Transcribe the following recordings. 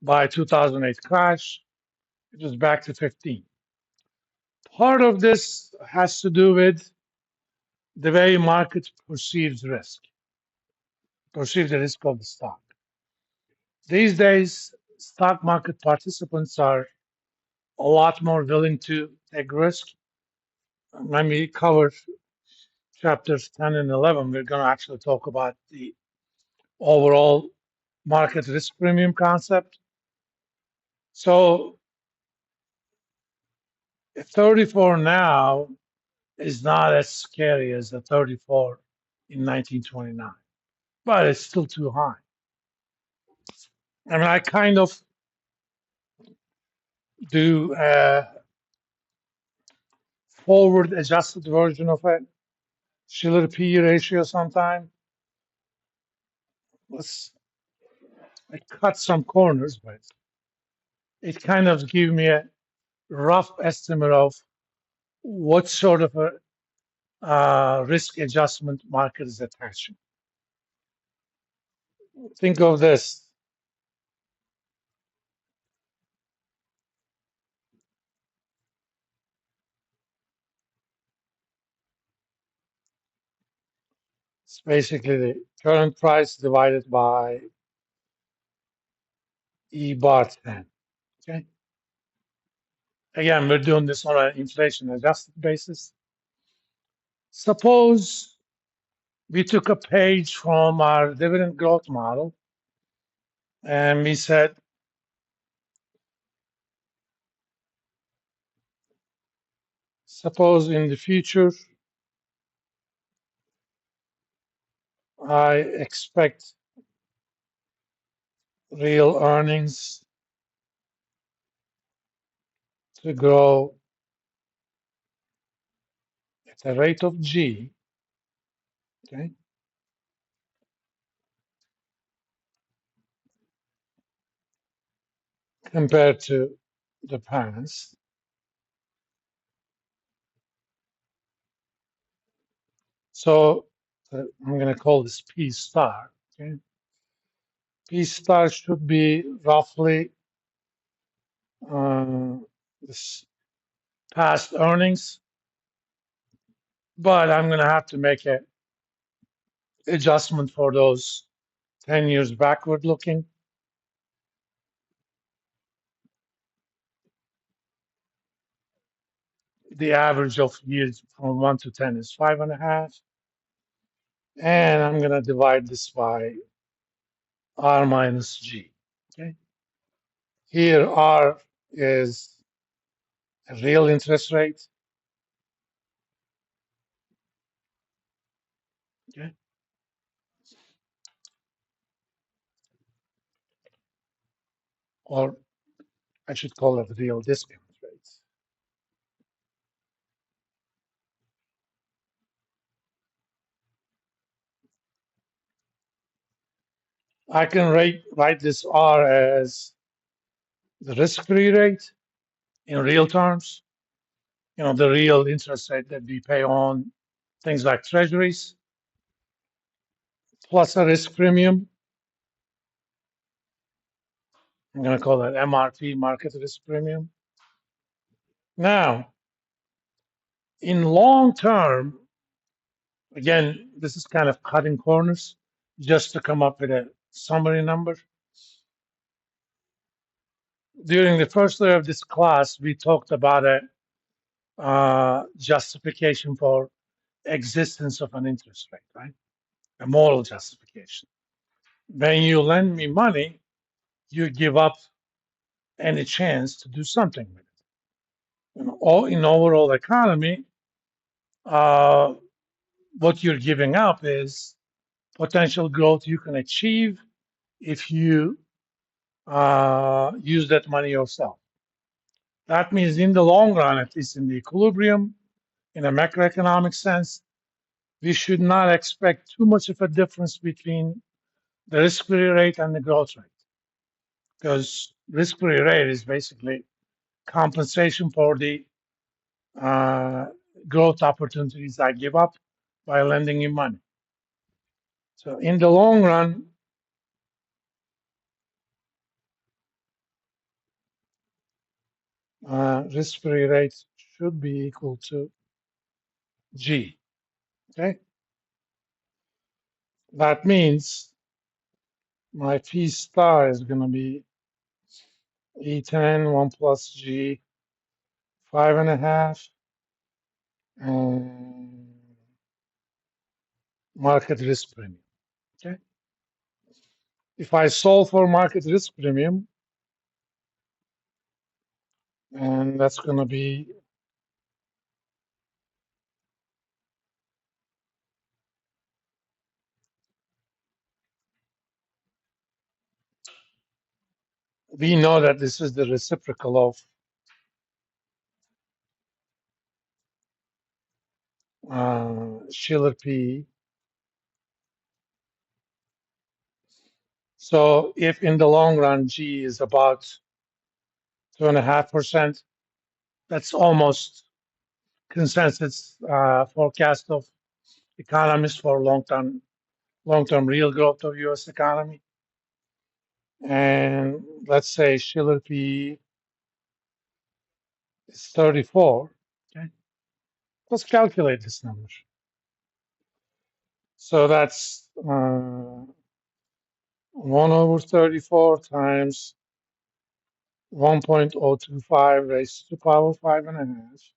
By 2008 crash, it was back to 15. Part of this has to do with the way market perceives the risk of the stock. These days, stock market participants are a lot more willing to take risk. When we cover chapters 10 and 11, we're going to actually talk about the overall market risk premium concept. So 34 now is not as scary as the 34 in 1929, but it's still too high. I mean, I kind of do a forward adjusted version of it, Shiller P ratio sometime. Let's I cut some corners, but it kind of gives me a rough estimate of what sort of a risk adjustment market is attaching. Think of this. It's basically the current price divided by E bar 10. Okay. Again, we're doing this on an inflation adjusted basis. Suppose we took a page from our dividend growth model and we said, suppose in the future, I expect real earnings to grow at a rate of G, okay, compared to the past. So I'm going to call this P star. Okay, P star should be roughly this past earnings, but I'm going to have to make an adjustment for those 10 years backward looking. The average of years from 1 to 10 is 5.5. And I'm going to divide this by R minus G. Okay. Here, R is a real interest rate. Okay. Or I should call it real discount rates. I can write this R as the risk-free rate in real terms. You know, the real interest rate that we pay on things like treasuries, plus a risk premium. I'm going to call that MRP, market risk premium. Now, in long term, again, this is kind of cutting corners just to come up with a summary number. During the first year of this class, we talked about a justification for existence of an interest rate, right? A moral justification. When you lend me money, you give up any chance to do something with it. In overall economy, uh, what you're giving up is potential growth you can achieve if you use that money yourself. That means in the long run, at least in the equilibrium, in a macroeconomic sense, we should not expect too much of a difference between the risk-free rate and the growth rate, because risk-free rate is basically compensation for the uh, growth opportunities I give up by lending you money. So in the long run, risk-free rate should be equal to G. Okay, that means my P star is going to be E10, 1 plus G, 5.5, and market risk premium. Okay, if I solve for market risk premium, and that's going to be, we know that this is the reciprocal of Shiller P. So if in the long run G is about 2.5%, that's almost consensus forecast of economists for long-term real growth of U.S. economy. And let's say Shiller P is 34. Okay, let's calculate this number. So that's 1 over 34 times 1.025 raised to the power 5.5.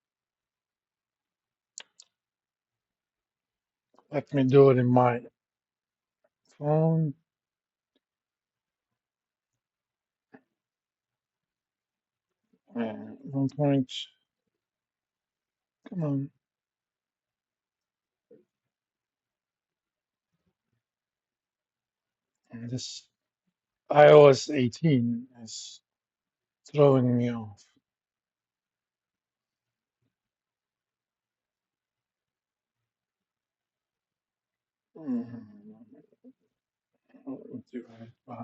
Let me do it in my phone. And 1 point, come on. And this iOS 18 is throwing me off. Mm, Divide by,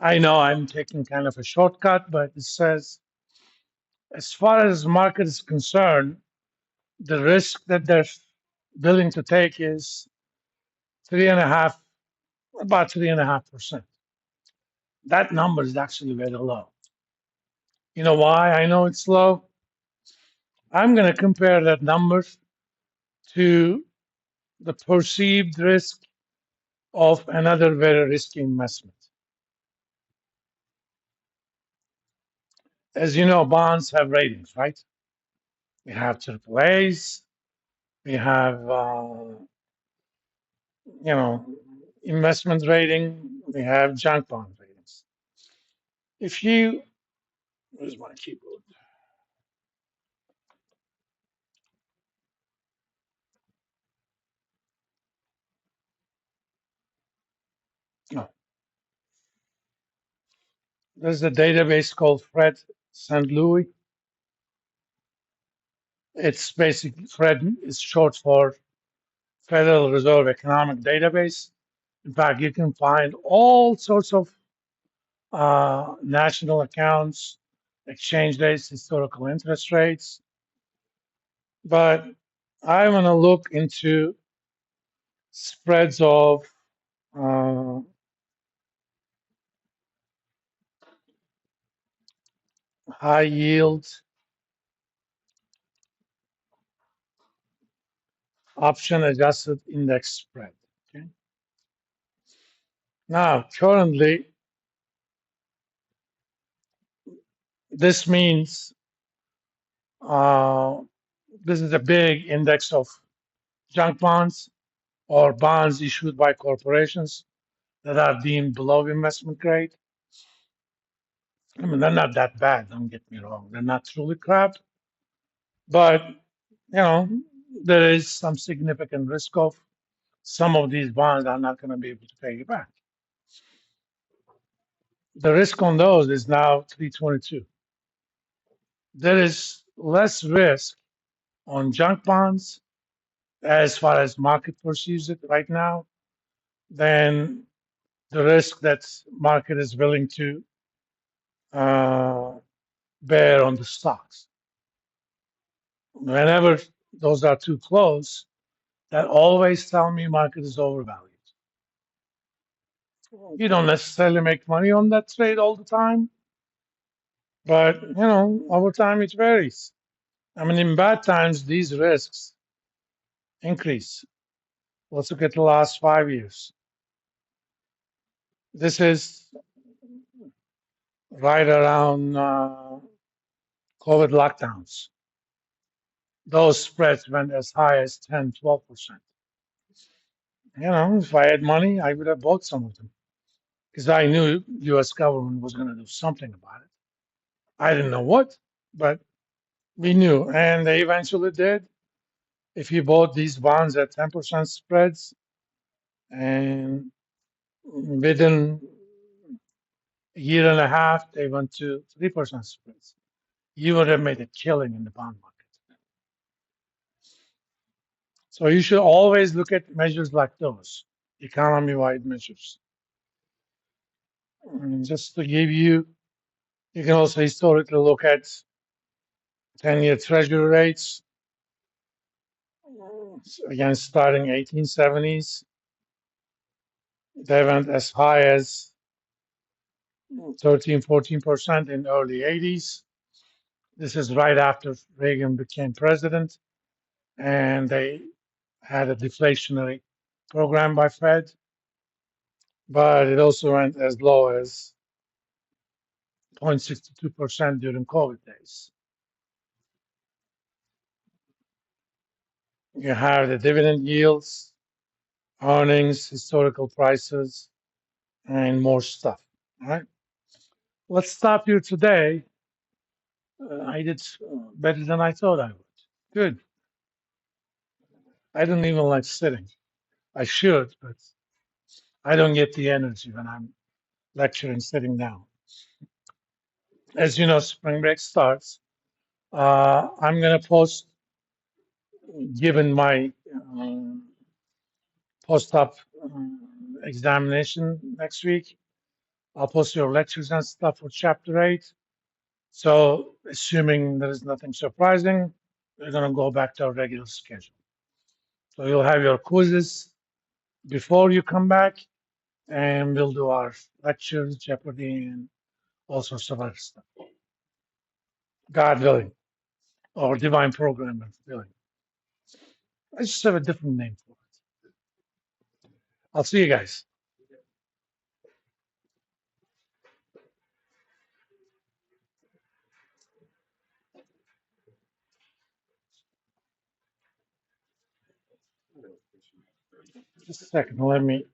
I know I'm taking kind of a shortcut, but it says as far as the market is concerned, the risk that they're willing to take is 3.5, about 3.5%. That number is actually very low. You know why I know it's low? I'm going to compare that number to the perceived risk of another very risky investment. As you know, bonds have ratings, right? We have AAAs, we have, investment rating, we have junk bond ratings. If you, where's my keyboard? No, there's a database called Fred St. Louis. It's basically, Fred is short for Federal Reserve Economic Database. In fact, you can find all sorts of national accounts, exchange rates, historical interest rates. But I want to look into spreads of uh, high yield option adjusted index spread. Okay. Now, currently, this means uh, this is a big index of junk bonds or bonds issued by corporations that are deemed below investment grade. I mean, they're not that bad, don't get me wrong. They're not truly crap, but there is some significant risk of some of these bonds are not going to be able to pay you back. The risk on those is now 322. There is less risk on junk bonds as far as market perceives it right now than the risk that market is willing to uh, bear on the stocks. Whenever those are too close, that always tell me market is overvalued. You don't necessarily make money on that trade all the time, but over time it varies. I mean, in bad times, these risks increase. Let's look at the last 5 years. This is right around COVID lockdowns. Those spreads went as high as 10, 12%. If I had money, I would have bought some of them because I knew U.S. government was going to do something about it. I didn't know what, but we knew, and they eventually did. If you bought these bonds at 10% spreads, and within a year and a half, they went to 3% spreads, you would have made a killing in the bond market. So you should always look at measures like those, economy-wide measures. And just to give you can also historically look at 10-year treasury rates, again, starting 1870s. They went as high as 13, 14% in early 80s. This is right after Reagan became president, and they had a deflationary program by Fed, but it also went as low as 0.62% during COVID days. You have the dividend yields, earnings, historical prices, and more stuff. All right. Let's stop here today. I did better than I thought I would. Good. I don't even like sitting. I should, but I don't get the energy when I'm lecturing sitting down. As you know, spring break starts. I'm going to post, given my post-op examination next week, I'll post your lectures and stuff for Chapter 8. So, assuming there is nothing surprising, we're going to go back to our regular schedule. So, you'll have your quizzes before you come back, and we'll do our lectures, Jeopardy, and all sorts of other stuff. God willing, or divine programmer willing. I just have a different name for it. I'll see you guys. Just a second. Let me